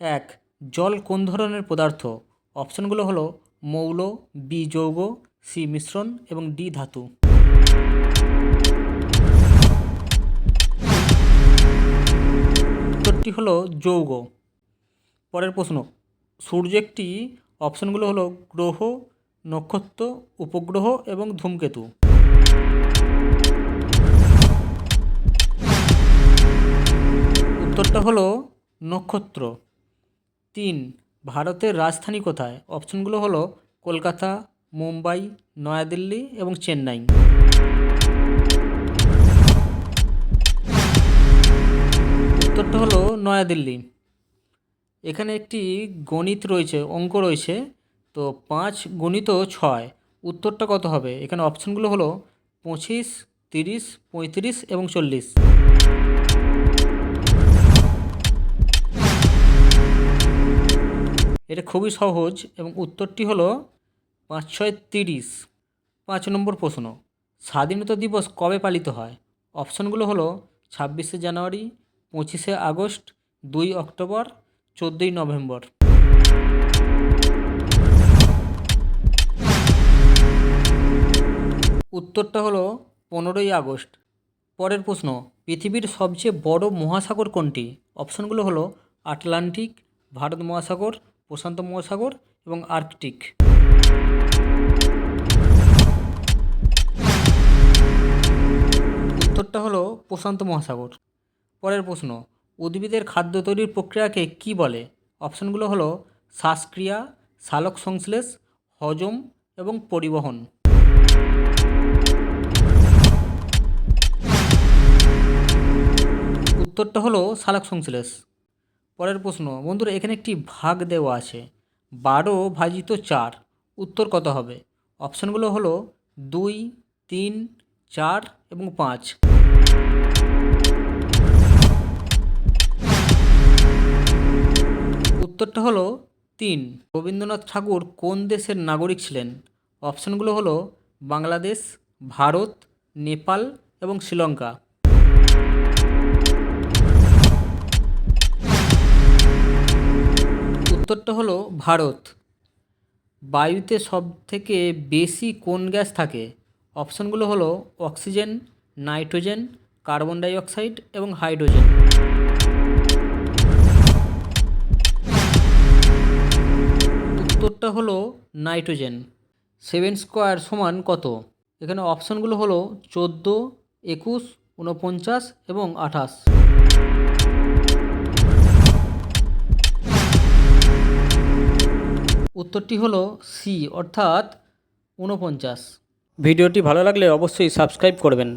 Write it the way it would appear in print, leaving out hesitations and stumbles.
এক, জল কোন ধরনের পদার্থ? অপশনগুলো হলো মৌল, বি যৌগ, সি মিশ্রণ এবং ডি ধাতু। উত্তরটি হলো যৌগ। পরের প্রশ্ন, সূর্য একটি, অপশনগুলো হলো গ্রহ, নক্ষত্র, উপগ্রহ এবং ধূমকেতু। উত্তরটা হলো নক্ষত্র। তিন, ভারতের রাজধানী কোথায়? অপশনগুলো হলো কলকাতা, মুম্বাই, নয়াদিল্লি এবং চেন্নাই। উত্তরটা হলো নয়াদিল্লি। এখানে একটি গণিত রয়েছে, অঙ্ক রয়েছে, তো 5 গুণিত 6, উত্তরটা কত হবে? এখানে অপশনগুলো হলো 25, 30, 35 এবং 40। এটা খুবই সহজ এবং উত্তরটি হলো 5 6 30। 5 নম্বর প্রশ্ন, স্বাধীনতা দিবস কবে পালিত হয়? অপশনগুলো হলো 26শে জানুয়ারি, 25শে আগস্ট, 2 অক্টোবর, 14ই নভেম্বর। উত্তরটা হলো 15ই আগস্ট। পরের প্রশ্ন, পৃথিবীর সবচেয়ে বড় মহাসাগর কোনটি? অপশনগুলো হলো আটলান্টিক, ভারত মহাসাগর, প্রশান্ত মহাসাগর এবং আর্কটিক। উত্তরটা হলো প্রশান্ত মহাসাগর। পরের প্রশ্ন, উদ্ভিদের খাদ্য তৈরির প্রক্রিয়াকে কি বলে? অপশনগুলো হলো শ্বাসক্রিয়া, সালোক সংশ্লেষ, হজম এবং পরিবহন। উত্তরটা হলো সালোক সংশ্লেষ। পরের প্রশ্ন, বন্ধুরা এখানে একটি ভাগ দেওয়া আছে, 12/4, উত্তর কত হবে? অপশনগুলো হলো 2, 3, 4 এবং 5। উত্তরটা হলো 3। রবীন্দ্রনাথ ঠাকুর কোন দেশের নাগরিক ছিলেন? অপশনগুলো হলো বাংলাদেশ, ভারত, নেপাল এবং শ্রীলঙ্কা। উত্তরটা হলো ভারত। বায়ুতে সবথেকে বেশি কোন গ্যাস থাকে? অপশনগুলো হলো oxygen, nitrogen, carbon die oxide এবং হাইড্রোজেন। উত্তরটা হলো নাইট্রোজেন। 7 স্কোয়ার সমান কত? এখানে অপশনগুলো হলো 14, 21, 49 এবং 28। উত্তরটি হলো সি অর্থাৎ 49। ভিডিওটি ভালো লাগলে অবশ্যই সাবস্ক্রাইব করবেন।